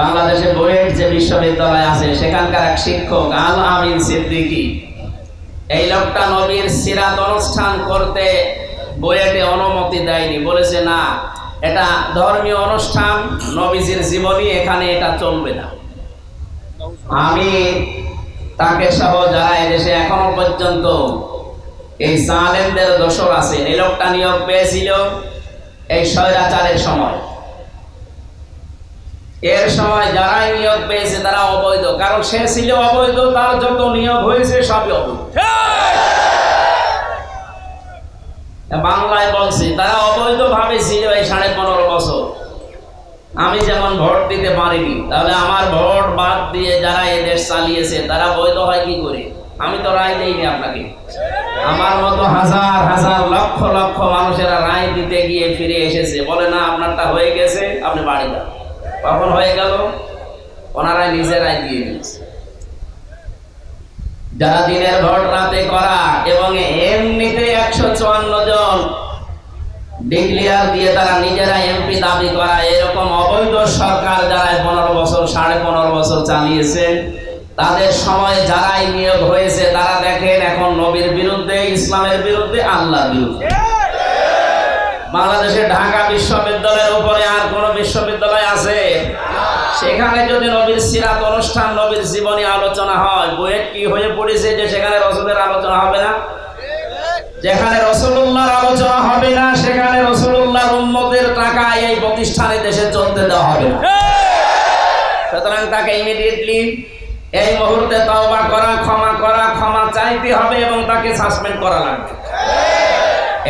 বাংলাদেশে বুয়েট যে বিশ্ববিদ্যালয় আছে সেখানকার এক শিক্ষক আল আমিন সিদ্দিকী এই লোকটা নবীর সিরাত অনুষ্ঠান করতে বুয়েটে অনুমতি দেয়নি, বলেছে না এটা ধর্মীয় অনুষ্ঠান, নবীজির জীবনী, এখানে এটা চলবে না। আমি তাকে সহ যারা এদেশে এখনো পর্যন্ত এই জালেমদের দোসর আছে, এই লোকটা নিয়োগ পেয়েছিল এই স্বৈরাচারের সময়। এর সময় যারাই নিয়োগ পেয়েছে তারা অবৈধ, কারণ সে ছিল অবৈধ, তার যত নিয়োগ হয়েছে সবই অবৈধ। বাংলায় বলছি তারা অবৈধ ভাবে ছিল এই 15.5 বছর। আমি যেমন ভোট দিতে পারিনি, তাহলে আমার ভোট বাদ দিয়ে যারা এই দেশ চালিয়েছে তারা বৈধ হয় কি করে? আমি তো রায় দেইনি আপনাকে, আমার মতো হাজার হাজার লক্ষ লক্ষ মানুষেরা রায় দিতে গিয়ে ফিরে এসেছে, বলে না আপনারটা হয়ে গেছে, আপনি বাড়ি যান। কখন হয়ে গেল? ওনারাই নিজেরাই দিয়ে দিয়েছে। যারা দিনের ভোট রাতে করা এবং এমনিতে 154 জন ডিক্লিয়ার দিয়ে তারা নিজেরা এমপি দাবি করা, এরকম অবৈধ সরকার যারা 15 বছর 15.5 বছর চালিয়েছে, তাদের সময় যারাই নিয়োগ হয়েছে তারা দেখেন এখন নবীর বিরুদ্ধে, ইসলামের বিরুদ্ধে, আল্লাহর বিরুদ্ধে। বাংলাদেশে ঢাকা বিশ্ববিদ্যালয়ের উপরে আর কোন বিশ্ববিদ্যালয় আছে? সেখানে যদি নবীর সিরাত অনুষ্ঠান, নবীর জীবনী আলোচনা হয়, বুয়েট কি হয়ে পড়েছে যে সেখানে রাসূলের আলোচনা হবে না? যেখানে রাসূলুল্লাহর আলোচনা হবে না সেখানে রাসূলুল্লাহর উম্মতের টাকা এই প্রতিষ্ঠানে দেশে চলতে দেওয়া হবে না। সুতরাং তাকে ইমিডিয়েটলি এই মুহূর্তে তওবা করা, ক্ষমা চাইতে হবে এবং তাকে সাসপেন্ড করা লাগবে।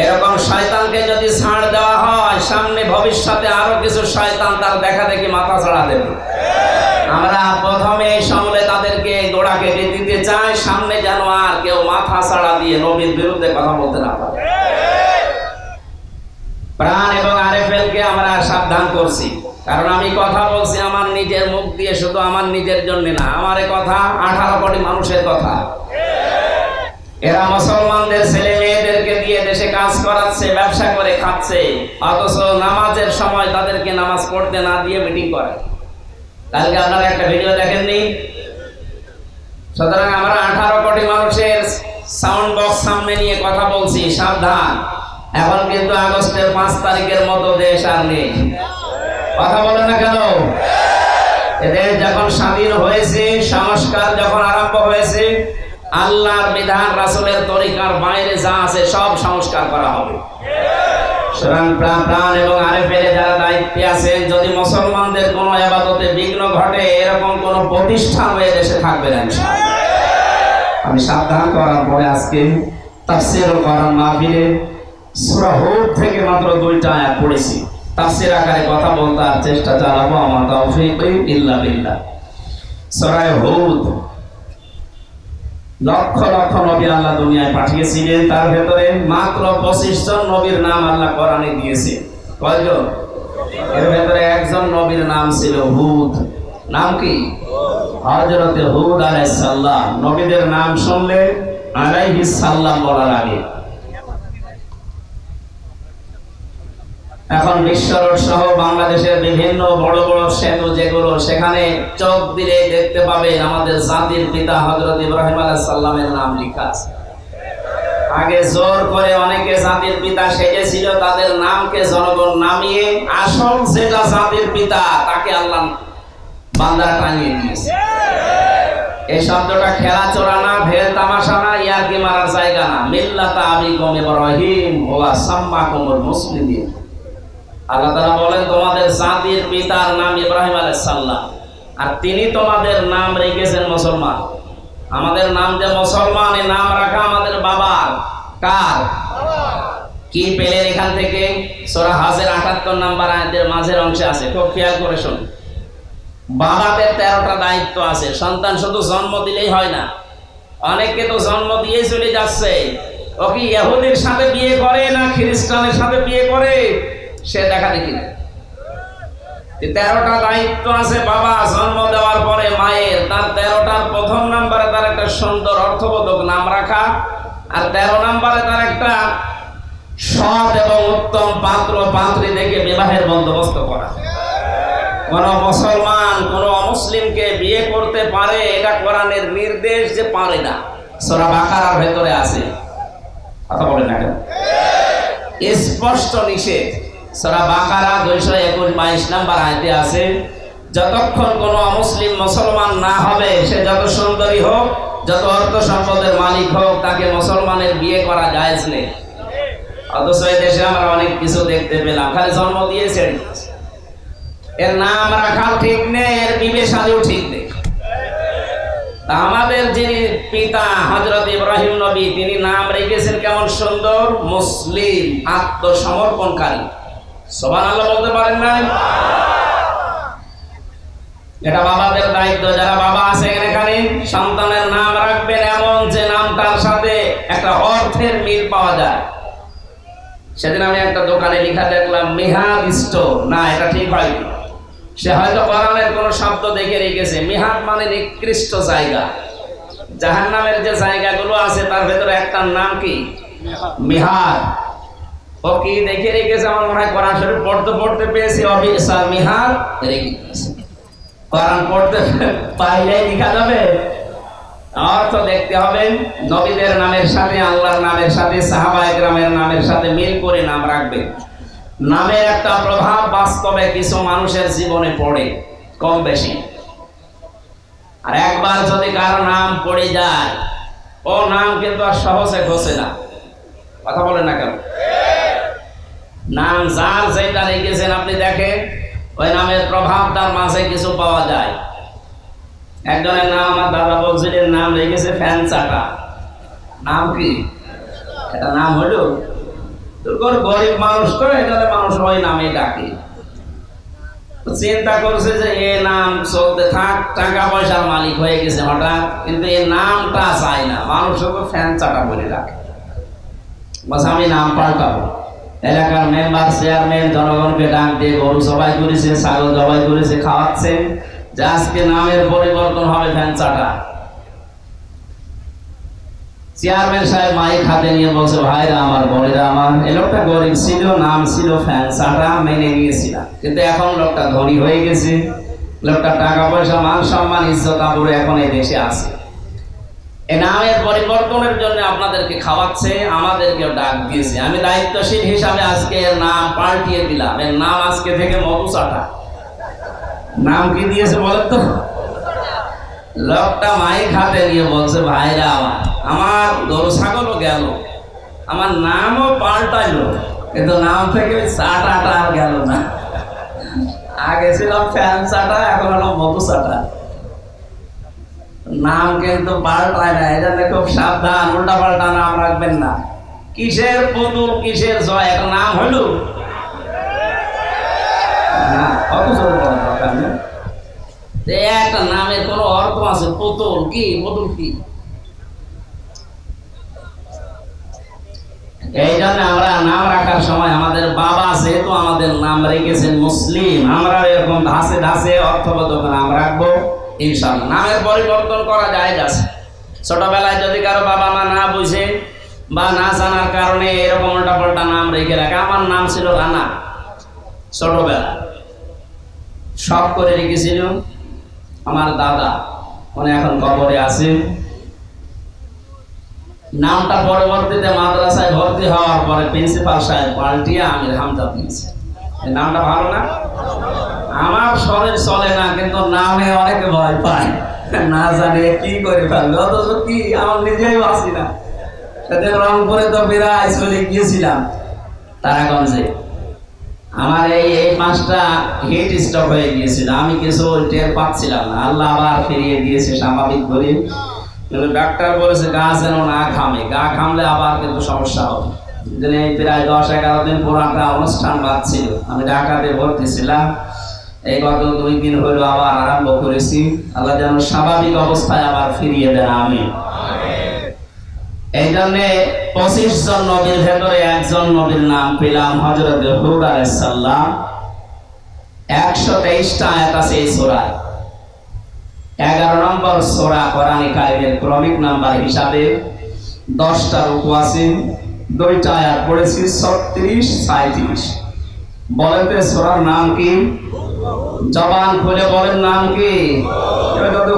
এরকম শয়তানকে যদি ছাড় দেওয়া হয়, সামনে ভবিষ্যতে আরো কিছু শয়তান তার দেখা দেখি মাথা ছাড়া দেবে। আমরা প্রথমে সমলে তাদেরকে গোড়া কেটে দিতে চাই, সামনে যেন আর কেউ মাথা ছাড়া দিয়ে নবীর বিরুদ্ধে কথা বলতে না পারে। প্রাণ এবং আরএফএলকে আমরা সাবধান করছি, কারণ আমি কথা বলছি আমার নিজের মুখ দিয়ে, শুধু আমার নিজের জন্য না, আমার কথা 18 কোটি মানুষের কথা। এরা মুসলমানদের ছেলে মেয়েদেরকে দিয়ে দেশে কাজ করাচ্ছে, ব্যবসা করে খাচ্ছে, অথচ নামাজের সময় তাদেরকে নামাজ পড়তে না দিয়ে মিটিং করে। কালকে আপনারা একটা ভিডিও দেখেননি? সুতরাং আমরা 18 কোটি মানুষের সাউন্ড বক্স সামনে নিয়ে কথা বলছি, সাবধান। এখন কিন্তু আগস্টের 5 তারিখের মতো দেশ আর নেই। কথা বলে না কেন? এদের যখন স্বাধীন হয়েছে, সংস্কার যখন আরম্ভ হয়েছে, আল্লাহর বিধান রাসূলের তরিকার বাইরে যা আছে সব সংস্কার করা হবে। সুতরাং প্রাণ এবং আরএফএল যারা দায়িত্বে আছেন, যদি মুসলমানদের কোনো ইবাদতে বিঘ্ন ঘটে, এরকম কোনো প্রতিষ্ঠান হয়ে দেশে থাকবে না ইনশাআল্লাহ। আমি সাবধান করার পরে আজকে তাফসীর কোরআন মাহফিলে সূরা হুদ থেকে মাত্র 2টা আয়াত পড়েছি। তাফসীর আকারে কথা বলতে আর চেষ্টা চালাবো, আমার তাওফীক ইল্লা বিল্লাহ। সূরা হুদ, লক্ষ লক্ষ নবী আল্লাহ দুনিয়ায় পাঠিয়েছিলেন, তার ভেতরে মাত্র 25 জন নবীর নাম আল্লাহ কোরআনে দিয়েছে। কয়জন? এর ভেতরে একজন নবীর নাম ছিল হুদ। নাম কি? হযরত হুদ আলাইহিস সালাম। নবীদের নাম শুনলে আলাইহিস সালাম বলা লাগে। এখন বিশ্ব রোড সহ বাংলাদেশের বিভিন্ন বড় বড় সেতু যেগুলো, সেখানে চোখ দিলে দেখতে পাবেন আমাদের জাতির পিতা হযরত ইব্রাহিম আলাইহিস সালামের নাম লেখা আছে। আগে জোর করে অনেকে জাতির পিতা সেজেছিল, তাদের নামকে জনগণ নামিয়ে আসল যেটা জাতির পিতা তাকে আল্লাহ বান্দা টানিয়ে দিয়েছে। এই শব্দটা খেলা চোরা না, ভেল তামাশা না, ইয়ারকি মারার জায়গা না। মিল্লাতা আবিকুম ইব্রাহিম ওয়া সাম্মাকুমুল মুসলিমিন। আল্লাহ তাআলা বলেন তোমাদের জাতির পিতার নাম ইব্রাহিম আলাইহিস সালাম, আর তিনি তোমাদের নাম রেখেছেন মুসলমান। আমাদের নাম যে মুসলমান, এই নাম রাখা আমাদের বাবার। কার? কি পেলেন এখান থেকে? সূরা হাজের 78 নম্বর আয়াতের মাঝের অংশে আছে, খুব খেয়াল করে শুনুন। বাবাদের 13টা দায়িত্ব আছে। সন্তান শুধু জন্ম দিলেই হয় না, অনেকে তো জন্ম দিয়ে চলে যাচ্ছে। ও কি ইহুদির সাথে বিয়ে করে না খ্রিস্টানের সাথে বিয়ে করে সে দেখা দেখি না। 13টা দায়িত্ব আছে বাবা জন্ম দেওয়ার পরে মায়ের। তার 13টার প্রথম নম্বরে তার একটা সুন্দর অর্থবোধক নাম রাখা, আর 13 নম্বরে তার একটা সৎ এবং উত্তম পাত্র পাত্রী দেখে বিবাহের বন্দোবস্ত করা। কোন মুসলমান কোন অমুসলিমকে বিয়ে করতে পারে, এটা কোরআনের নির্দেশ যে পারে না। সূরা বাকারার ভেতরে আছে, কথা বলেন না কেন? স্পষ্ট নিষেধ। সূরা বাকারা 221-22 নম্বর আয়াতে আছে, যতক্ষণ কোন অমুসলিম মুসলমান না হবে, সে যত সুন্দরী হোক, যত অর্থ সম্পদের মালিক হোক, তাকে মুসলমানের বিয়ে করা জায়েজ নেই। অথচ এই দেশে আমরা অনেক কিছু দেখতে পেলাম, খালি জন্ম দিয়েছে, এর নাম রাখাও ঠিক নেই, এর বিবেচনাও ঠিক নেই। আমাদের যিনি পিতা হযরত ইব্রাহিম নবী, তিনি নাম রেখেছেন কেমন সুন্দর, মুসলিম, আত্মসমর্পণকারী। সুবহানাল্লাহ বলতে পারেন না? এটা বাবাদের দায়িত্ব। যারা বাবা আছেন এখানে, সন্তানের নাম রাখবেন এমন যে নামটার সাথে একটা অর্থের মিল পাওয়া যায়। সেদিন আমি একটা দোকানে লেখা দেখলাম মিহাদ স্টোর, না এটা ঠিক হয়নি। সে হয়তো কোরআনের কোন শব্দ দেখে রেখেছে। মিহাদ মানে নিকৃষ্ট জায়গা। জাহান্নামের যে জায়গাগুলো আছে তার ভেতরে একটা নাম কি, মিহাদ। ও কি দেখে রেখেছে, আমার মনে হয় কোরআন শরীফ পড়তে পেয়েছি, অবিসা মিহাদ রেখে দিয়েছে। কোরআন পড়তে পাইলে লেখা যাবে, অর্থ দেখতে হবে। নবীদের নামের সাথে, আল্লাহর নামের সাথে, সাহাবায়ে কেরামের নামের সাথে মিল করে নাম রাখবে। নামের একটা প্রভাব বাস্তবে কিছু মানুষের জীবনে পড়ে, কম বেশি। আর একবার যদি কারো নাম পড়ে যায়, ও নাম কিন্তু আর সহজে ঘষে না। কথা বলেন না কেন? নাম যার যেটা রেখেছেন আপনি দেখেন, ওই নামের প্রভাব তার মাঝে কিছু পাওয়া যায়। একজনের নাম, আমার দাদা বলছিলেন, নাম রেখেছে ফ্যান চাটা। নাম কি? এটা নাম হলো গরিব মানুষ তো, এখানে মানুষ ওই নামে ডাকে। চিন্তা করছে যে এ নাম চলতে থাক, টাকা পয়সার মালিক হয়ে গেছে হঠাৎ, কিন্তু এই নামটা চাই না, মানুষ তো ফ্যান চাটা বলে ডাকে। বাস আমি নাম পাল্টাবো। এলাকার মেম্বার, চেয়ারম্যান জনগণকে ডাক দিয়ে গরু জবাই করেছে, ছাগল জবাই করেছে, খাওয়াচ্ছে, যে আজকে নামের পরিবর্তন হবে ফ্যান চাটা। চেয়ারম্যান সাহেব মাইক হাতে নিয়ে বলছে, ভাইরা আমার, বোনেরা আমার, এই লোকটা গরিব ছিল, নাম ছিল ফ্যান চাটা, মেনে নিয়েছিলাম, কিন্তু এখন লোকটা ধনী হয়ে গেছে, লোকটা টাকা পয়সা, মান সম্মান, ইজ্জত আবরু এখন এই দেশে আছে। এই নামের পরিবর্তনের জন্য আপনাদেরকে খাওয়াচ্ছে, আমাদেরকেও ডাক দিয়েছে। আমি দায়িত্বশীল হিসাবে আজকে এর নাম পাল্টিয়ে দিলাম। এর নাম আজকে থেকে মধু চাটা। নাম কি দিয়েছে বলেন তো? লোকটা মাইক হাতে নিয়ে বলছে, ভাইরা আমার, আমার গরু ছাগলও গেল, আমার নামও পাল্টাইলো, কিন্তু নাম থেকে চাটাটা আর গেল না। আগে ছিলাম ফ্যান চাটা, এখন হলো মধু চাটা। নাম কিন্তু পাল্টায় না, এটা খুব সাবধান, উল্টা পাল্টা নাম রাখবেন না। কিসের পুতুল, কিসের জয়, একটা নাম হইল না, অত জোর করার দরকার নেই। একটা নামের কোন অর্থ আছে। পুতুল কি, পুতুল কি? এই জন্য আমরা নাম রাখার সময় আমাদের বাবা যেহেতু আমাদের নাম রেখেছেন মুসলিম, আমরা এরকম ধাসে ধাসে অর্থবোধক নাম রাখবো ইনশাআল্লাহ। নামের পরিবর্তন করা যায় আছে। ছোটবেলায় যদি কারো বাবা মা না বুঝে বা না জানার কারণে এরকম উল্টা পাল্টা নাম রেখে রাখে। আমার নাম ছিল রানা, ছোটবেলা শখ করে রেখেছিল আমার দাদা, উনি এখন কবরে আছে। নামটা পরবর্তীতে মাদ্রাসায় ভর্তি হওয়ার পরে প্রিন্সিপাল সাহেব পাল্টিয়ে আমির হামজা দিয়েছে। এই নামটা ভালো না? আমার শরীর চলে না, কিন্তু নামে অনেকে ভয় পায়, না জানে কি করে ফেলবে। অথচ কি, আমার নিজেই বাঁচি না। সেদিন রংপুরে তো বিরাজ চলে গিয়েছিলাম তারাগঞ্জে। আমার এই 5টা হিট স্টক হয়ে গিয়েছিল, আমি কিছু টের পাচ্ছিলাম না। আল্লাহ আবার ফিরিয়ে দিয়েছে স্বাভাবিক করে। কিন্তু ডাক্তার বলেছে গা যেন না ঘামে, গা ঘামলে আবার কিন্তু সমস্যা হবে। প্রায় 10-11 দিন পুরাটা অনুষ্ঠান বাদ ছিল। আমি ঢাকাতে ভর্তি ছিলাম। এই গত 2 দিন হলো আবার আরম্ভ করেছি। আল্লাহ যেন স্বাভাবিক অবস্থায় আবার ফিরিয়ে দেন, আমিন। এই জন্য 25 জন নবীর ভেতরে একজন নবীর নাম পেলাম, হযরত হুদ আলাইহিস সালাম। 123টা আয়াত আছে এই সূরায়। 11 নম্বর সূরা কোরআনে কারিমের ক্রমিক নাম্বার হিসাবে 10টা রুকু আছে। 2টা আয়াত পড়েছি, 36-37। বলেন তো সূরার নাম কি? জবান খুলে বলেন নাম কি?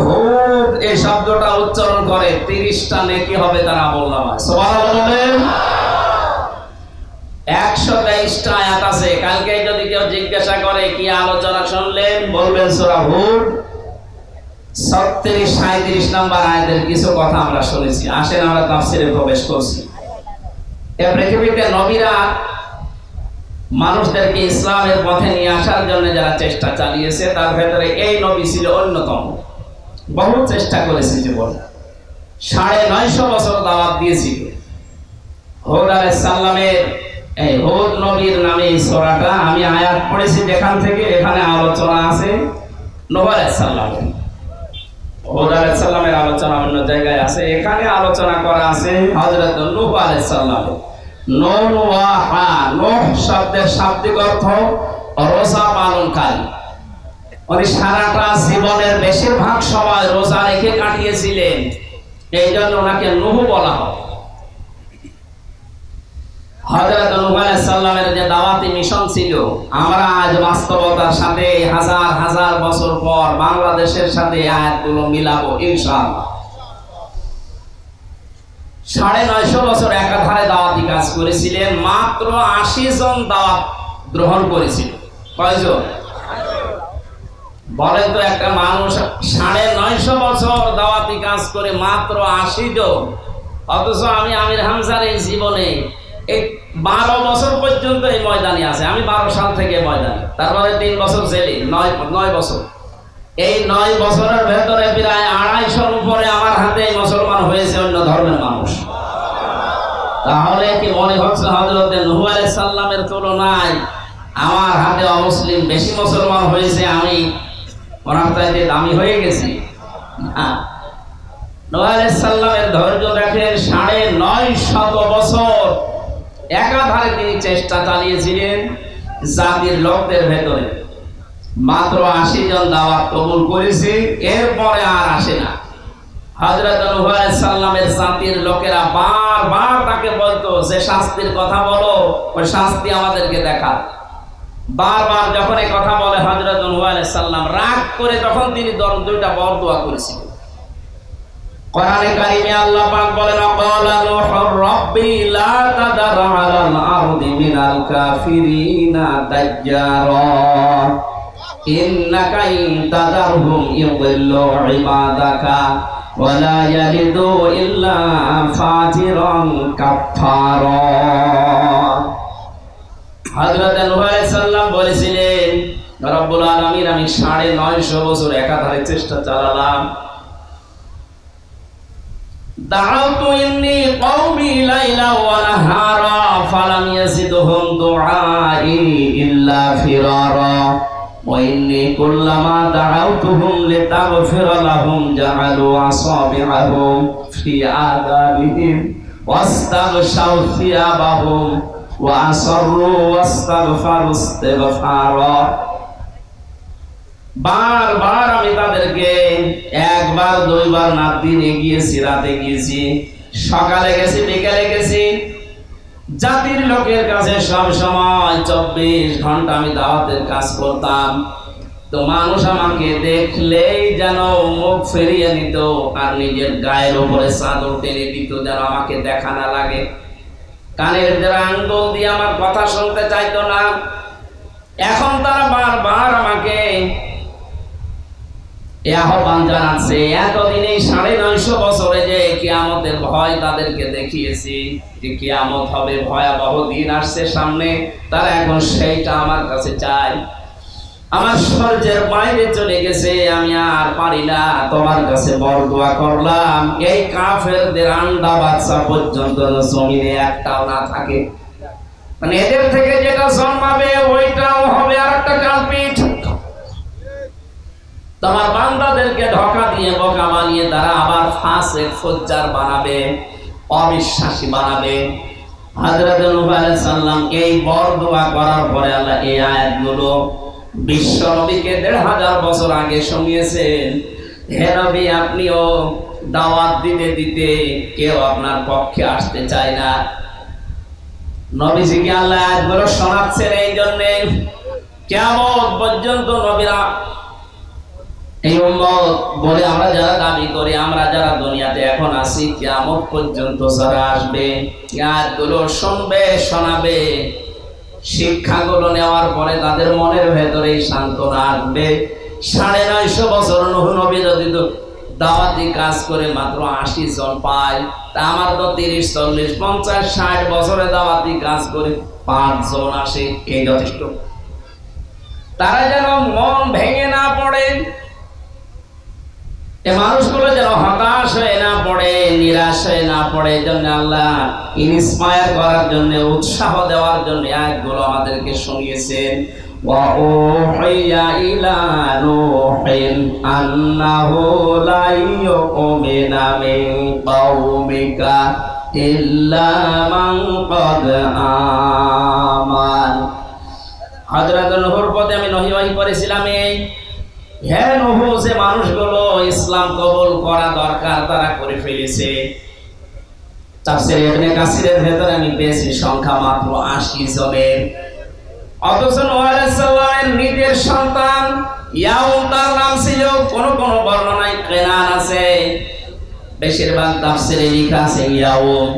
হুদ এই শব্দটা উচ্চারণ করে 30টা নেকি হবে তার আমলনামায়। সুবহানাল্লাহ বলেন। 123টা আয়াত আছে। কালকে যদি কেউ জিজ্ঞাসা করে কি আলোচনা শুনলেন, বলবেন সূরা হুদ 36 37 নম্বর আয়াতের কিছু কথা আমরা শুনেছি। আসেন আমরা তাফসীরে প্রবেশ করছি। এই পৃথিবীতে নবীরা মানুষদেরকে ইসলামের পথে নিয়ে আসার জন্য যারা চেষ্টা চালিয়েছে তার ভেতরে এই নবী ছিল অন্যতম। বহু চেষ্টা করেছে জীবন, 950 বছর দাওয়াত দিয়েছিল। হুদ আলাইহিস সালামের এই হুদ নবীর নামে এই সূরাটা আমি আয়াত পড়েছি যেখান থেকে এখানে আলোচনা আছে নূহ আলাইহিস সালামের। হুদ আলাইহিস সালামের আলোচনা অন্য জায়গায় আছে, এখানে আলোচনা করা আছে হযরত নূহ আলাইহিস সালামের। নূহ শব্দের শাব্দিক অর্থ রোজা পালনকারী। উনি সারাটা জীবনের বেশিরভাগ সময় রোজা রেখে কাটিয়েছিলেন, এই জন্য ওনাকে নূহ বলা হয়। হযরত নূহ আলাইহিস সালামের যে দাওয়াতি মিশন ছিল, আমরা আজ বাস্তবতার সাথে হাজার হাজার বছর পর বাংলাদেশের সাথে আয়াতগুলো মিলাবো ইনশাআল্লাহ। 950 বছর একাধারে দাওয়াতি কাজ করেছিলেন, মাত্র 80 জন দাওয়াত গ্রহণ করেছিল। কয়জন বলেন তো? একটা মানুষ 950 বছর দাওয়াতি কাজ করে মাত্র 80 জন। অথচ আমি আমির হামজার এই জীবনে এই 12 বছর পর্যন্ত এই ময়দানে আছে। আমি 12 সাল থেকে ময়দানে, তারপরে 3 বছর জেলে, 9 বছর। এই 9 বছরের ভেতরে প্রায় 250 উপরে আমার হাতে মুসলমান হয়েছে অন্য ধর্মের মানুষ। তাহলে কি মনে হচ্ছে হযরত নূহ আলাইহিস সালামের তুলনায় আমার হাতে অমুসলিম বেশি মুসলমান হয়েছে, আমি ওনার চাইতে দামি হয়ে গেছি? নূহ আলাইহিস সালামের ধৈর্য দেখেন, 950 বছর একাধারে তিনি চেষ্টা চালিয়েছিলেন জাতির লোকদের ভেতরে। মাত্র 80 জন দাওয়াত কবুল করেছে, এরপরে আর আসে না। হযরত নূহ আলাইহিস সালামের জাতির লোকেরা বারবার তাকে বলতো যে শাস্তির কথা বলো, ওই শাস্তি আমাদেরকে দেখা। বারবার যখন এই কথা বলে হযরত নূহ আলাইহিস সালাম রাগ করে, তখন তিনি 2টা বরদোয়া করেছিলেন। কোরআনে কারিমে আল্লাহ পাক বলেন, ক্বালা নূহুর রাব্বি লা তাদার আলাল আরদি মিনাল কাফিরিনা দাজ্জারা ইন্নাকা ইন তাদারহুম ইউদিল্লু ইবাদাকা ওয়া লা ইয়ালিদু ইল্লা ফাজিরান কাফফারা। হযরত নূহ আলাইহিস সালাম বলেছিলেন, রব্বুল আলামিন, আমি 950 বছর একাধারে চেষ্টা চালালাম। দাউতু ইন্নী কওমি লাইলা ওয়া নাহারা ফালাম ইয়াজিদহুম দুআই ইল্লা ফিরারা ওয়া ইন্নী কুল্লামা দাউতুহুম লিতাগফিরা লাহুম জাআলু আসাবি'াহুম ফি আযাবিহিম ওয়াস্তাগশাউ থিয়াবাহুম ওয়া আসরু ওয়াস্তাগফারু ইস্তিগফারা। বারবার আমি তাদেরকে 1 বার 2 বার না, দিনে গিয়েছি, রাতে গিয়েছি, সকালে গেছি, বিকেলে গেছি। জাতির লোকের কাছে সব সময় 24 ঘন্টা আমি দাওয়াতের কাজ করতাম। তো মানুষ আমাকে দেখলেই যেন মুখ ফিরিয়ে নিত আর নিজের গায়ের উপরে চাদর টেনে দিত যেন আমাকে দেখা না লাগে। কানের দ্বারা আঙ্গুল দিয়ে আমার কথা শুনতে চাইতো না। এখন তারা বারবার আমাকে আহ্বান জানাচ্ছে। এতদিনে 950 বছরে যে কিয়ামতের ভয় তাদেরকে দেখিয়েছি, যে কিয়ামত হবে, ভয়াবহ দিন আসছে সামনে, তারা এখন সেইটা আমার কাছে চায়। আমার সহ্যের বাইরে চলে গেছে, আমি আর পারি না। তোমার কাছে বরদোয়া করলাম, এই কাফেরদের আন্ডা বাচ্চা পর্যন্ত জমিনে একটাও না থাকে। মানে এদের থেকে যেটা জন্মাবে ওইটাও হবে আর একটা কালপিট। তোমার বান্দাদেরকে ধোঁকা দিয়ে, বোকা বানিয়ে তারা আবার ফাসিক ফুজ্জার বানাবে, অবিশ্বাসী বানাবে। হযরত নূহ আলাইহিস সালাম এই বরদোয়া করার পরে আল্লাহ এই আয়াতগুলো বিশ্ব নবীকে 1500 বছর আগে শুনিয়েছেন। হে নবী, আপনিও দাওয়াত দিতে দিতে কেউ আপনার পক্ষে আসতে চায় না। নবীজিকে আল্লাহ আয়াতগুলো শোনাচ্ছেন এই জন্যে কিয়ামত পর্যন্ত নবীরা এই উম্মত বলে আমরা যারা দাবি করি, আমরা যারা দুনিয়াতে এখন আছি, কিয়ামত পর্যন্ত যারা আসবে, আয়াতগুলো শুনবে, শোনাবে, শিক্ষাগুলো নেওয়ার পরে তাদের মনের ভেতরে সান্ত্বনা আসবে। 950 বছর নূহ নবী যদি দাওয়াতি কাজ করে মাত্র 80 জন পায়, তা আমার তো 30, 40, 50, 60 বছরে দাওয়াতি কাজ করে 5 জন আসে, এই যথেষ্ট। তারা যেন মন ভেঙে না পড়ে, এই মানুষগুলো যেন হতাশ হয়ে না পড়ে, নিরাশ হয়ে না পড়ে, জন্য আল্লাহ ইন্সপায়ার করার জন্য, উৎসাহ দেওয়ার জন্য আয়াতগুলো আমাদেরকে শুনিয়েছেন। وَأُوحِيَ إِلَى نُوحٍ أَنَّهُ لَن يُؤْمِنَ مِن قَوْمِكَ إِلَّا مَن قَدْ آمَنَ। হযরত নূহর পথে আমি নহিওয়াহি করেছিলাম, এই হে নূহ, যে মানুষগুলো ইসলাম কবুল করা দরকার তারা করে ফেলেছে। তাফসীর ইবনে কাসিরের ভেতরে আমি পেয়েছি সংখ্যা মাত্র 80 জনের। অথচ নূহ আলাইহিস সালামের নিজের সন্তান ইয়াউম তার নাম ছিল, কোন কোন বর্ণনায় কেনান আছে, বেশিরভাগ তাফসীরে লেখা আছে ইয়াউম।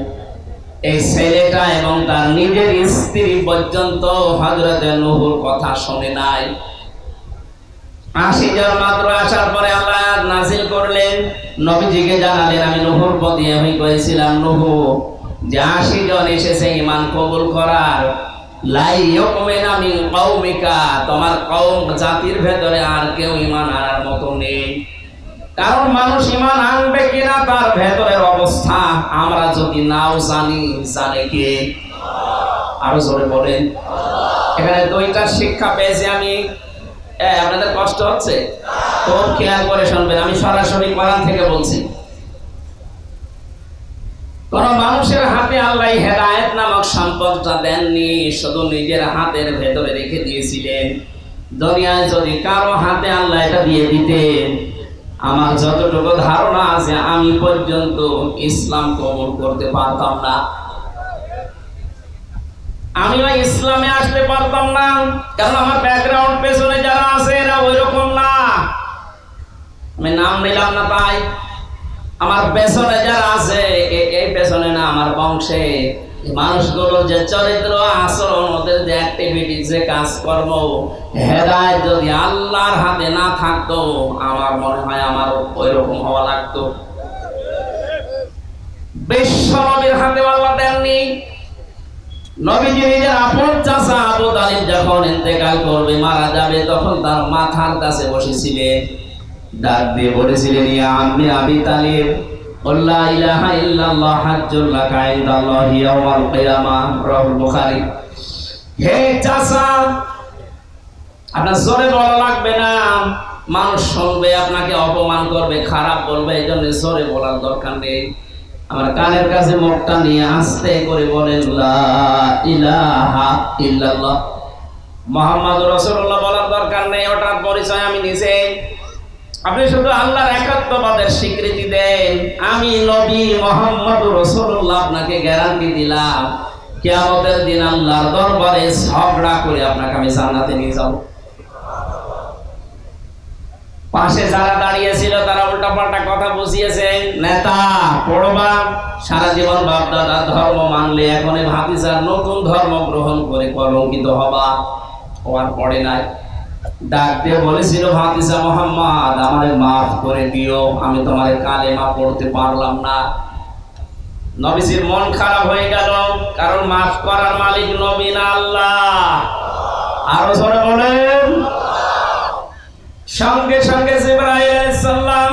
এই ছেলেটা এবং তার নিজের স্ত্রী পর্যন্ত হযরত নূহর কথা শুনে নাই। 80 জন মাত্র আসার পরে আল্লাহ নাযিল করলেন, নবীজিকে জানালেন, আমি নূহর প্রতি আমি করেছিলাম, নূহ যে 80 জন এসেছে ঈমান কবুল করার, লা ইউমিনা মিন কওমিকা, তোমার কওম জাতির ভেতরে আর কেউ ঈমান আনার মতো নেই। কারণ মানুষ ঈমান আনবে কিনা তার ভেতরের অবস্থা আমরা যদি নাও জানি, জানে কে? আরো জোরে বলেন। এখানে দুইটা শিক্ষা পেয়েছি আমি। আপনাদের কষ্ট হচ্ছে? খুব খেয়াল করে শুনবেন, আমি সরাসরি কোরআন থেকে বলছি। কোন মানুষের হাতে আল্লাহ হেদায়েত নামক সম্পদটা দেননি, শুধু নিজের হাতের ভেতরে রেখে দিয়েছিলেন। দুনিয়ায় যদি কারো হাতে আল্লাহ এটা দিয়ে দিতেন, আমার যতটুকু ধারণা আছে আমি পর্যন্ত ইসলাম কবুল করতে পারতাম না, আমি ইসলামে আসতে পারতাম না। কারণ আমার ব্যাকগ্রাউন্ড পেছনে যারা আছে এরা ওই রকম না, আমি নাম নিলাম না তাই। আমার পেছনে যারা আছে এই পেছনে না, আমার বংশে মানুষগুলোর যে চরিত্র, আচরণ, ওদের যে অ্যাক্টিভিটি, যে কাজকর্ম, হেদায়েত যদি আল্লাহর হাতে না থাকতো আমার মনে হয় আমারও ওই রকম হওয়া লাগতো। বিশ্ব নবীর হাতে আল্লাহ দেননি। নবীজি নিজের আপন চাচা আবু তালিব যখন ইন্তেকাল করবে, মারা যাবে, তখন তার মাথার কাছে বসেছিলেন, ডাক দিয়ে বলেছিলেন, ইয়া আম্মি আবি তালিব, লা ইলাহা ইল্লাল্লাহ হাজ্জুল লাকা ইনদাল্লাহি ইয়াওমাল কিয়ামাহ, রাওয়াহুল বুখারী। হে চাচা, আপনার জোরে বলা লাগবে না, মানুষ শুনবে, আপনাকে অপমান করবে, খারাপ বলবে, এই জন্য জোরে বলার দরকার নেই। আমার কানের কাছে মুখটা নিয়ে আস্তে করে বলেন, লা ইলাহা ইল্লাল্লাহ মুহাম্মাদুর রাসূলুল্লাহ বলার দরকার নেই, ওটার পরিচয় আমি নিজে। আপনি শুধু আল্লাহর একাত্মবাদের স্বীকৃতি দেন। আমি নবী মুহাম্মাদুর রাসূলুল্লাহ আপনাকে গ্যারান্টি দিলাম, কিয়ামতের দিন আল্লাহর দরবারে ঝগড়া করে আপনাকে আমি জান্নাতে নিয়ে যাব। পাশে যারা দাঁড়িয়ে ছিল তারা উল্টাপাল্টা কথা বুঝিয়েছে, নেতা পড়বা, সারা জীবন বাপ দাদার ধর্ম মানলে এখন ভাতিজার নতুন ধর্ম গ্রহণ করে কলঙ্কিত হবা। ও আর পড়ে নাই, ডাক দিয়ে বলেছিল, ভাতিজা মুহাম্মদ আমারে মাফ করে দিও, আমি তোমার কালেমা পড়তে পারলাম না। নবীজির মন খারাপ হয়ে গেল, কারণ মাফ করার মালিক নবী না আল্লাহ। আরো জোরে বলেন। সঙ্গে সঙ্গে জিবরাইল আলাইহিস সালাম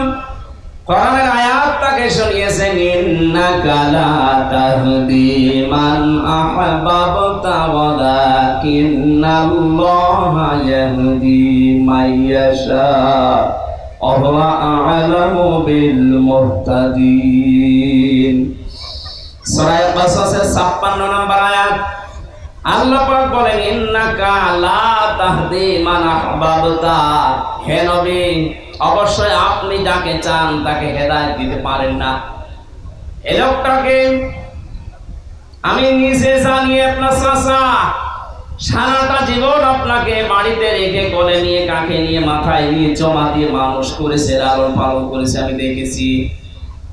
কোরআনের আয়াত তাকে শুনিয়েছেন, ইন্নাকা লা তাহদি মান আহবাবতা ওয়ালাকিন্নাল্লাহা ইয়াহদি মাইয়াশা ওয়া হুয়া আ'লামু বিল মুহতাদিন। সূরা কাসাসের 56 নম্বর আয়াত আল্লাহ পাক বলেন, ইন্নাকা লা তাহদি মান আহবাবতা, হে নবী অবশ্যই আপনি যাকে চান তাকে হেদায়েত দিতে পারেন না। এই লোকটাকে আমি নিজে জানি আপনার চাচা, সারাটা জীবন আপনাকে বাড়িতে রেখে কোলে নিয়ে কাঁখে নিয়ে মাথায় নিয়ে জমা দিয়ে মানুষ করেছে, লালন পালন করেছে, আমি দেখেছি।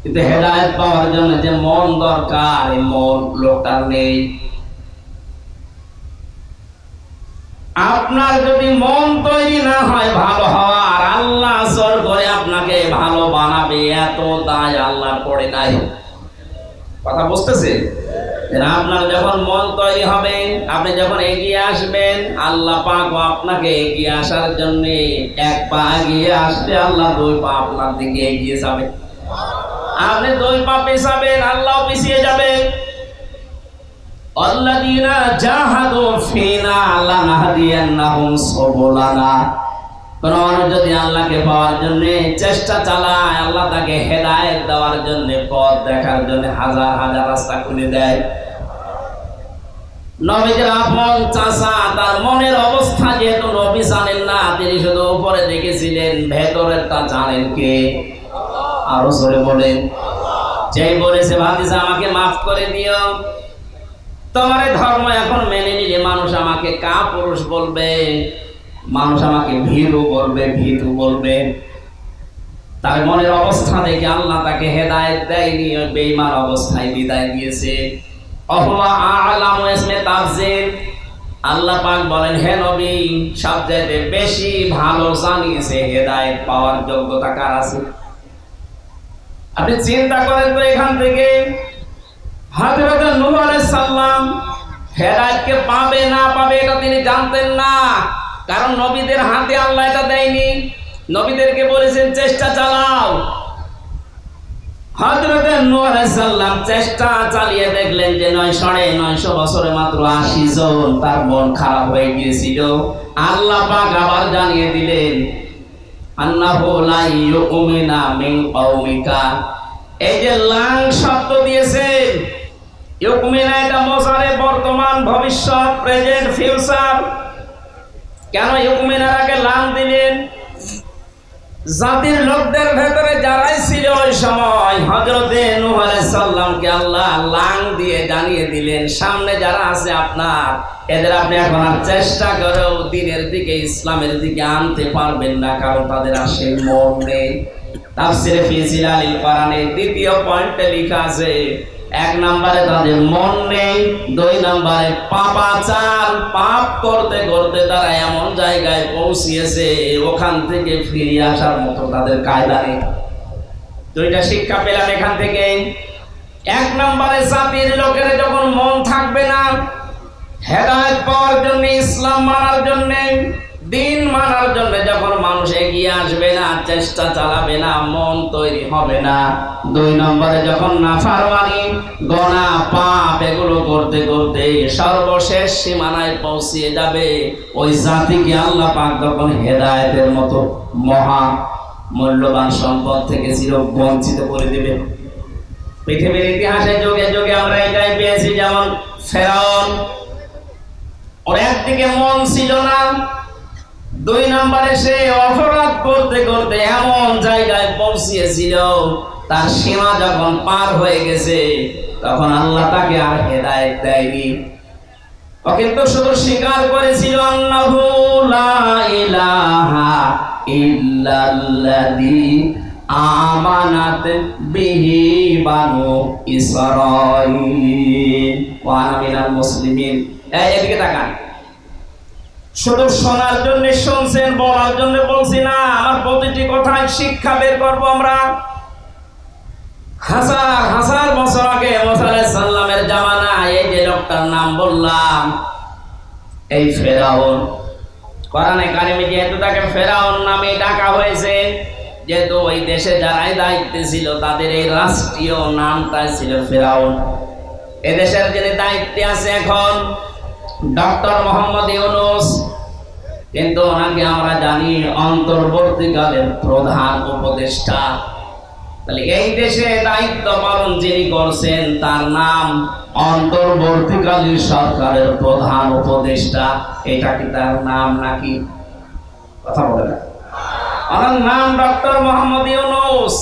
কিন্তু হেদায়েত পাওয়ার জন্য যে মন দরকার, এই মন লোকটার নেই। আপনার যদি মন তৈরি না হয় ভালো হওয়ার, আল্লাহ জোর করে আপনাকে ভালো বানাবে, এত দায় আল্লাহ পড়ে নাই। কথা বুঝতেছে? আপনার যখন মন তৈরি হবে, আপনি যখন এগিয়ে আসবেন, আল্লাহ পাক আপনাকে এগিয়ে আসার জন্য এক পা এগিয়ে আসবে, আল্লাহ দুই পা আপনার দিকে এগিয়ে যাবে। আপনি দুই পা পেছাবেন, আল্লাহ পিছিয়ে যাবে। আল্লাযীনা জাহাদু ফিনা লানাহদিয়ান্নাহুম সুবুলানা। কোন মানুষ যদি আল্লাহকে পাওয়ার জন্য চেষ্টা চালায়, আল্লাহ তাকে হেদায়েত দেওয়ার জন্য, পথ দেখার জন্য হাজার হাজার রাস্তা খুলে দেয়। নবীর আপন চাচা, তার মনের অবস্থা যেহেতু নবী জানেন না, তিনি শুধু উপরে দেখেছিলেন, ভেতরেরটা জানেন কে? আরো জোরে বলেন। যেই বলেছে ভাতিজা আমাকে মাফ করে দিও, তোমার ধর্ম এখন মেনে নিলে মানুষ আমাকে কাপুরুষ বলবে, মানুষ আমাকে ভীরু বলবে, ভীতু বলবে। তার মনের অবস্থা দেখে আল্লাহ তাকে হেদায়েত দেয়নি, বেঈমান অবস্থায় বিদায় দিয়েছে। অহুয়া আ'লামু ইসমে তাফসীর, আল্লাহ পাক বলেন, হে নবী, সবচেয়ে বেশি ভালো জানিয়েছে হেদায়েত পাওয়ার যোগ্যতা কার আছে। আপনি চিন্তা করেন তো, এখান থেকে হযরত নূহ আলাইহিস সালাম হেদায়েতকে পাবে না পাবে এটা তিনি জানতেন না, কারণ নবীদের হাতে আল্লাহ এটা দেয়নি। নবীদেরকে বলেছেন চেষ্টা চালাও। হযরত নূহ আলাইহিস সালাম চেষ্টা চালিয়ে দেখলেন যে 900 বছরে মাত্র 80 জন, তার মন খারাপ হয়ে গিয়েছিল। আল্লাহ পাক আবার জানিয়ে দিলেন, আন্নাহু লা ইউমিনা মিন কওমিকা। এই যে লাং শব্দ দিয়েছেন, ইউমিনা এটা মোজারে, বর্তমান, ভবিষ্যৎ, প্রেজেন্ট, ফিউচার। কেন ইউমিনার আগে লাং দিলেন? জাতির লোকদের ভেতরে যারাই ছিল ওই সময়, হযরতে নূহ আলাইহিস সালামকে আল্লাহ লাং দিয়ে জানিয়ে দিলেন, সামনে যারা আছে আপনার, এদের আপনি এখন আর চেষ্টা করেও দ্বীনের দিকে, ইসলামের দিকে আনতে পারবেন না, কারণ তাদের আসে মন নেই। তাফসীরে ফি জিলালিল কোরআনে দ্বিতীয় পয়েন্টে লেখা আছে, 1 নম্বরে তাদের মন নেই, 2 নম্বরে পাপাচার, পাপ করতে করতে তারা এমন জায়গায় পৌঁছিয়েছে ওখান থেকে ফিরে আসার মতো তাদের কায়দা নেই। 2টা শিক্ষা পেলাম এখান থেকে। 1 নম্বরে জাতির লোকের যখন মন থাকবে না হেদায়েত পাওয়ার জন্য, ইসলাম মানার জন্য, দিন মানার জন্য, যখন মানুষ এগিয়ে আসবে না, চেষ্টা চালাবে না, মন তৈরি হবে না। 2 নম্বরে যখন নাফরমানি, গুনাহ, পাপ এগুলো করতে করতে সর্বশেষ সীমানায় পৌঁছিয়ে যাবে, ওই জাতিকে আল্লাহ পাক তখন হেদায়েতের মতো মহা মূল্যবান সম্পদ থেকে চিরবঞ্চিত করে দেবে। পৃথিবীর ইতিহাসে যুগে যুগে আমরা এটাই পেয়েছি, যেমন ফেরাউন, ওর একদিকে মন ছিল না, 2 নম্বরে সে অপরাধ করতে করতে এমন জায়গায় পৌঁছিয়েছিল, তার সীমা যখন পার হয়ে গেছে, তখন আল্লাহ তাকে আর হেদায়েত দেয়নি। ও কিন্তু শুধু স্বীকার করেছিল, আন্নাহু লা ইলাহা ইল্লাল্লাযী আমানাত বিহি বানু ইসরাঈল ওয়া আনা মিনাল মুসলিমিন। এদিকে তাকান, শুধু শোনার জন্য শুনছেন, বলার জন্য বলছি না। আমার প্রতিটি কথায় শিক্ষা বের করবো আমরা। হাজার হাজার বছর আগে মুসা আলাইহিস সালামের জামানায় এই যে লোকটার নাম বললাম, এই ফেরাউন, কোরআনে কারিমে যেহেতু তাকে ফেরাউন নামে ডাকা হয়েছে, যেহেতু ওই দেশে যারাই দায়িত্বে ছিল তাদের এই রাষ্ট্রীয় নামটাই ছিল ফেরাউন। এদেশের যিনি দায়িত্বে আছে এখন ডক্টর মোহাম্মদ ইউনূস, কিন্তু ওনাকে আমরা জানি অন্তর্বর্তীকালের প্রধান উপদেষ্টা। তাহলে এই দেশে দায়িত্ব পালন যিনি করছেন তার নাম অন্তর্বর্তীকালীন সরকারের প্রধান উপদেষ্টা। এটা কি তার নাম নাকি? কথা বলে না। ওনার নাম ডক্টর মোহাম্মদ ইউনূস।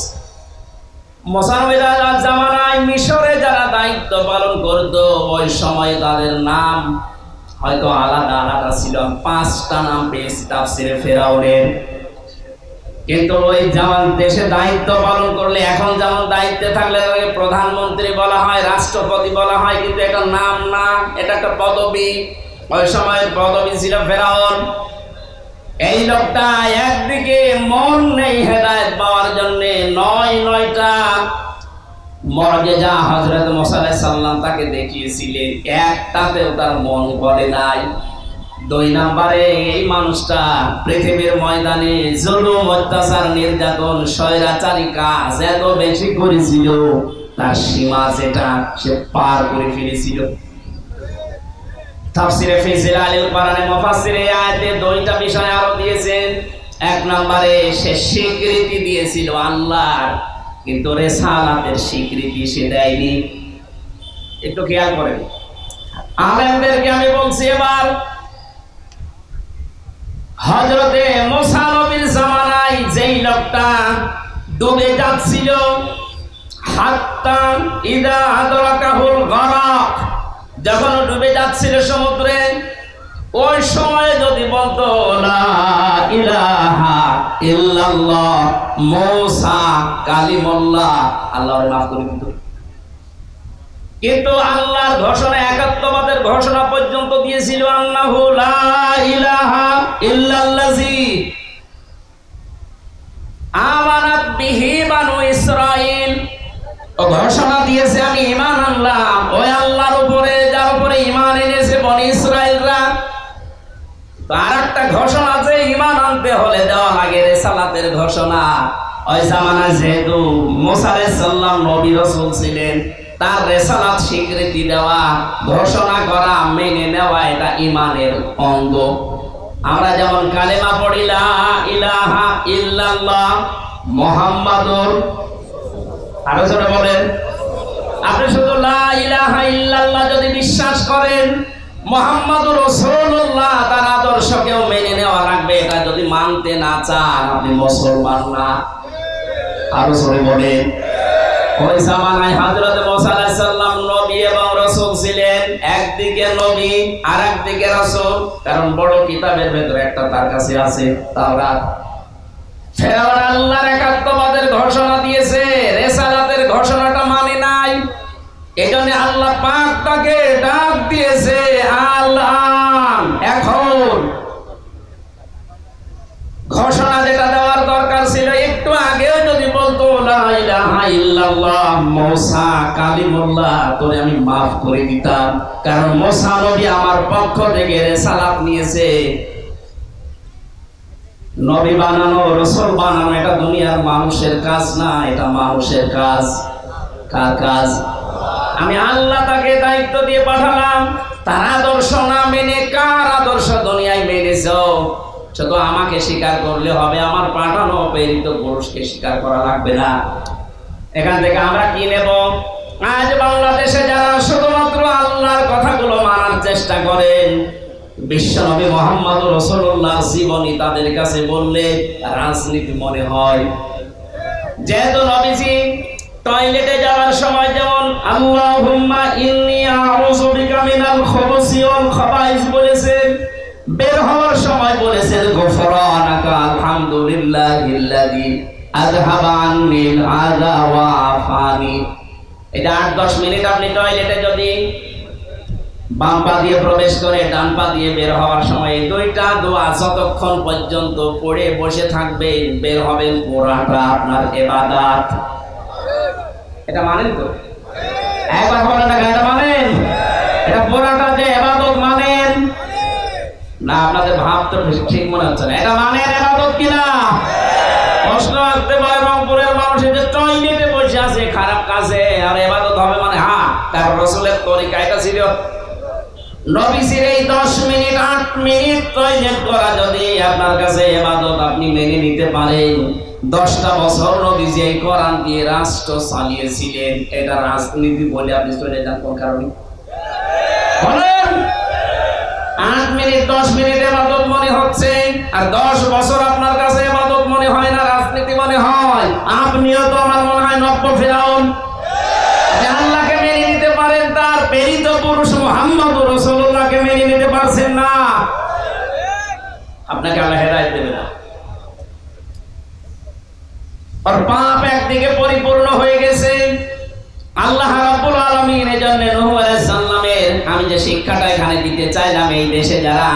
মুসানবির জামানায় মিশরে যারা দায়িত্ব পালন করত, ওই সময় তাদের নাম হয়তো আলাদা আলাদা ছিল। 5টা নাম পেয়েছি তাফসিরে ফেরাউনের। কিন্তু ওই যেমন দেশে দায়িত্ব পালন করলে, এখন যেমন দায়িত্বে থাকলে প্রধানমন্ত্রী বলা হয়, রাষ্ট্রপতি বলা হয়, কিন্তু এটা নাম না, এটা একটা পদবি। ওই সময়ের পদবি ছিল ফেরাউন। এই লোকটা একদিকে মন নেই হেদায়েত পাওয়ার জন্য, 9টা মুআজিজা হযরত মুসা আলাইহিস সালাম তাকে দেখিয়েছিলেন, একটাতেও তার মন গলে নাই। 2 নম্বরে এই মানুষটা পৃথিবীর ময়দানে জুলুম, অত্যাচার, নির্যাতন, স্বৈরাচারী কাজ এত বেশি করেছিল, তার সীমা যেটা সে পার করে ফেলেছিল। তাফসিরে ফি জিলালিল কোরআনে মুফাসসিরে আয়াতে 2টা বিষয় আরো দিয়েছেন। 1 নম্বরে সে স্বীকৃতি দিয়েছিল আল্লাহর, কিন্তু রিসালাতের স্বীকৃতি সে দেয়নি। একটু খেয়াল করেন, আলেমদেরকে আমি বলছি এবার, হযরতে মুসা নবীর জামানায় যেই লোকটা ডুবে যাচ্ছিল, হাত্তা ইদা আদরাকাহুল গরাক, যখন ডুবে যাচ্ছিল সমুদ্রে, ওই সময় যদি বলতো লা ইলাহা ইল্লাল্লাহ মুসা কালিমুল্লাহ, আল্লাহর মাফ করে দিত। কিন্তু আল্লাহর ঘোষণা, একাত্মবাদের ঘোষণা পর্যন্ত দিয়েছিল, আন্নাহু লা ইলাহা ইল্লাল্লাযী আমানাত বিহি বানু ইসরাঈল। ও ঘোষণা দিয়েছে আমি ঈমান আনলাম ওই আল্লাহর উপরে, যার উপরে ঈমান এনেছে বনি ইসরাঈলরা। আর একটা ঘোষণা আছে, ঈমান আনতে হলে দেওয়া লাগে রিসালাতের ঘোষণা। ওই জামানায় যেহেতু মুসা আলাইহিস সালাম নবী রাসূল ছিলেন, তার রিসালাত স্বীকৃতি দেওয়া, ঘোষণা করা, মেনে নেওয়া, এটা ঈমানের অঙ্গ। আমরা যেমন কালেমা পড়ি লা ইলাহা ইল্লাল্লাহ মুহাম্মাদুর, আরো জোরে বলেন। আপনি শুধু লা ইলাহা ইল্লাল্লাহ যদি বিশ্বাস করেন, মুহাম্মাদুর রাসূলুল্লাহ তার আদর্শকেও মেনে নেওয়া লাগবে। এটা যদি মানতে না চান, আপনি মুসলমান না। আরো জোরে বলেন। ওই জামানায় হযরত মুসা আলাইহিস সালাম নবী এবং রাসূল ছিলেন, একদিকে নবী আর একদিকে রাসূল, কারণ বড় কিতাবের ভেতরে একটা তার কাছে আছে, তাওরাত। ফেরাউন আল্লাহর একাত্মবাদের ঘোষণা দিয়েছে, রিসালাতের ঘোষণাটা মানে নাই। এজন্য আল্লাহ পাক তাকে ডাক দিয়েছে আল-আন, এখন। ঘোষণা যেটা দেওয়ার দরকার ছিল একটু আগেও যদি বলতো লা ইলাহা ইল্লাল্লাহ মুসা কালিমুল্লাহ, তোরে আমি মাফ করে দিতাম, কারণ মুসা নবী আমার পক্ষ থেকে রিসালাত নিয়েছে। নবী বানানো, রাসূল বানানো এটা দুনিয়ার মানুষের কাজ না, এটা মানুষের কাজ। কার কাজ? আমি আল্লাহ তাকে দায়িত্ব দিয়ে পাঠালাম, তার আদর্শ না মেনে কার আদর্শ দুনিয়ায় মেনেছো? শুধু আমাকে স্বীকার করলে হবে, আমার পাঠানো প্রেরিত পুরুষকে স্বীকার করা লাগবে না। এখান থেকে আমরা কি নেব? আজ বাংলাদেশে যারা শুধুমাত্র আল্লাহর কথাগুলো মানার চেষ্টা করেন, বিশ্বনবী মুহাম্মদ রাসূলুল্লাহ জীবনী তাদের কাছে বললে রাজনীতি মনে হয়। যেহেতু নবীজি টয়লেটে যাওয়ার সময় যেমন আল্লাহুম্মা ইন্নী আউযু বিকা মিনাল খুবুসি ওয়াল খাবাইস বলেছেন, বের হওয়ার সময় বলেছেন গুফরানাকা আলহামদুলিল্লাহিল্লাযী আযহাবা আন্নিল আযা ওয়া আফানি। এটা 8-10 মিনিট আপনি টয়লেটে যদি বাম পা দিয়ে প্রবেশ করে ডান পা দিয়ে বের হওয়ার সময় 2টা দোয়া যতক্ষণ পর্যন্ত পড়ে বসে থাকবেন, বের হবেন, পুরাটা আপনার ইবাদত। এটা মানেন তো? একবার বলেন না, এটা মানেন? এটা পুরাটা যে ইবাদত মানেন না? আপনাদের ভাব তো ঠিক মনে হচ্ছে না। এটা মানেন ইবাদত কিনা? প্রশ্ন আসতে পারে রংপুরের মানুষের যে টয়লেটে বসে আছে খারাপ কাজে, আর ইবাদত হবে মানে? হ্যাঁ, তার রাসূলের তরিকা এটা ছিল। নবীজির এই 10 মিনিট 8 মিনিট টয়লেট করা যদি আপনার কাছে ইবাদত আপনি মেনে নিতে পারেন, 10টা বছর নবীজি এই কোরআন দিয়ে রাষ্ট্র চালিয়েছিলেন, এটা রাজনীতি বলে আপনি চলে যান কোন কারণে? বলেন। 8 মিনিট 10 মিনিট ইবাদত মনে হচ্ছে, আর 10 বছর আপনার কাছে ইবাদত মনে হয় না, রাজনীতি মনে হয়। আপনিও তো আমার মনে হয় নব্য ফেরাউন। আল্লাহকে মেনে নিতে পারেন, তার প্রেরিত পুরুষ মুহাম্মদ রাসূলুল্লাহকে মেনে নিতে পারছেন না, আপনাকে আল্লাহ হেদায়েত দেবে না। আর পাপ একদিকে পরিপূর্ণ হয়ে গেছে। আল্লাহ রাব্বুল আলামিন এজন্য নূহ আলাইহিস সালামের আমি যে শিক্ষাটা এখানে দিতে চাইলাম, এই দেশে যারা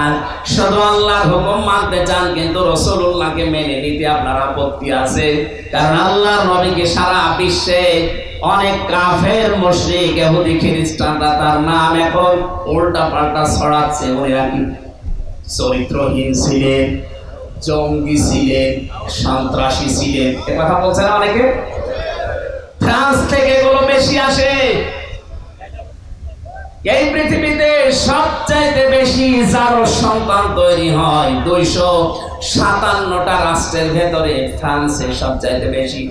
শুধু আল্লাহর হুকুম মানতে চান কিন্তু রাসূলুল্লাহকে মেনে নিতে আপনার আপত্তি আছে, কারণ আল্লাহর নবীকে সারা বিশ্বে অনেক কাফের মুশরিক ইহুদি খ্রিস্টানরা তার নাম এখন উল্টা পাল্টা ছড়াচ্ছে। মনে রাখি, চরিত্রহীন ছিলেন, জঙ্গি ছিলেন, সন্ত্রাসী ছিলেন, এ কথা বলছে না অনেকে। ফ্রান্স থেকে এগুলো বেশি আসে। এই পৃথিবীতে সবচাইতে বেশি যার সন্তান তৈরি হয় 257টা রাষ্ট্রের ভেতরে ফ্রান্সে সবচাইতে বেশি।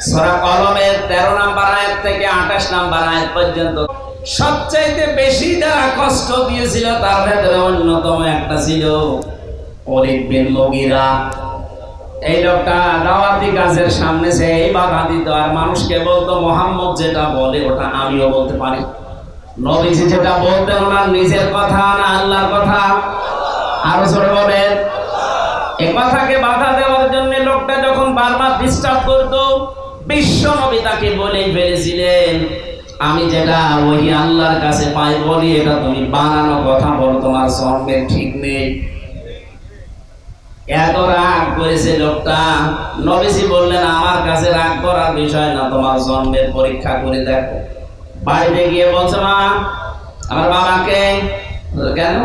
সূরা কলমের 13 নম্বর আয়াত থেকে 28 নম্বর আয়াত পর্যন্ত সবচাইতে বেশি যারা কষ্ট দিয়েছিল তার ভেতরে অন্যতম একটা ছিল ওলীদ বিন মুগীরা। এই লোকটা দাওয়াতি কাজের সামনে সে এই বাধা দিত আর মানুষকে বলতো মুহাম্মদ যেটা বলে ওটা আমিও বলতে পারি। নবীজি যেটা বলতেন ওনার নিজের কথা না আল্লাহর কথা? আরো জোরে বলেন। এই কথাকে বাধা দেওয়ার জন্য লোকটা যখন বারবার ডিস্টার্ব করতো, বিশ্ব নবী তাকে বলেই ফেলেছিলেন, আমি যেটা ওই আল্লাহর কাছে পাই বলি এটা তুমি বানানো কথা বলো, তোমার জন্মের ঠিক নেই। এত রাগ করেছে লোকটা। নবীজি বললেন, আমার কাছে রাগ করার বিষয় না, তোমার জন্মের পরীক্ষা করে দেখো। বাড়িতে গিয়ে বলছে, মা আমার বাবাকে। কেন?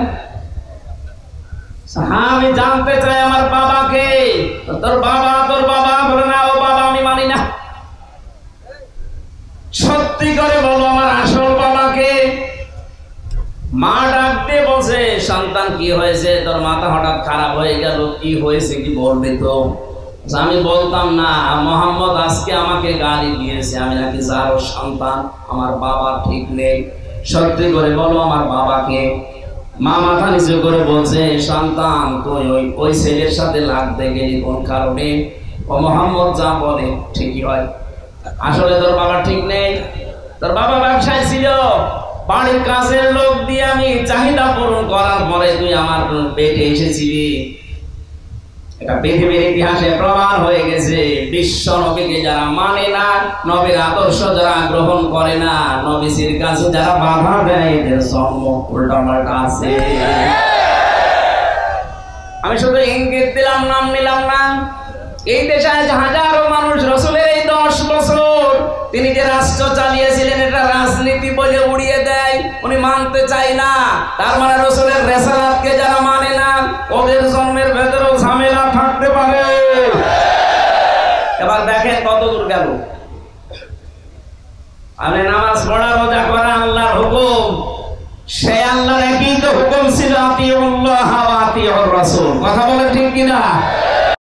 হ্যাঁ আমি জানতে চাই আমার বাবাকে। তোর বাবা বলে না, ও বাবা আমি মানি না। সত্যি করে বলো আমার আসল বাবাকে। মা ডাক দিয়ে বলছে, সন্তান কি হয়েছে? তোর মাথা হঠাৎ খারাপ হয়ে গেল, কি হয়েছে কি বলবে তো? আমি বলতাম না, মুহাম্মদ আজকে আমাকে গালি দিয়েছে, আমি নাকি যার সন্তান, আমার বাবা ঠিক নেই। সত্যি করে বলো আমার বাবাকে। মা মাথা নিচু করে বলছে, সন্তান তুই ওই ছেলের সাথে লাগতে গেলি কোন কারণে? ও মুহাম্মদ যা বলে ঠিকই হয়। আসলে তোর বাবা ঠিক নেই। তোর বাবা ব্যবসায় ছিল, বাড়ির কাজের লোক দিয়ে আমি চাহিদা পূরণ করার পরে তুই আমার পেটে এসেছিলি। এটা পৃথিবীর ইতিহাসে প্রমাণ হয়ে গেছে। বিশ্ব নবীকে যারা মানে না, নবীর আদর্শ যারা গ্রহণ করে না, নবীজির কাছে যারা বাধা দেয়, এদের জন্ম উল্টাপাল্টা আছে। আমি শুধু ইঙ্গিত দিলাম, নাম নিলাম না। এই দেশে হাজারো মানুষ রাসূলের এই 10 বছর তিনি যে রাষ্ট্র চালিয়েছিলেন এটা রাজনীতি বলে উড়িয়ে দেয়, উনি মানতে চায় না। তার মানে রাসূলের রিসালাতকে যারা মানে না, ওদের জন্মের ভেতরেও ঝামেলা থাকতে পারে। এবার দেখেন কত দূর গেল। আমি নামাজ পড়া, রোজা করা আল্লাহর হুকুম, সে আল্লাহর একই তো হুকুম ছিল, আতিউল্লাহ ওয়া আতিউর রাসূল। কথা বলেন ঠিক কিনা?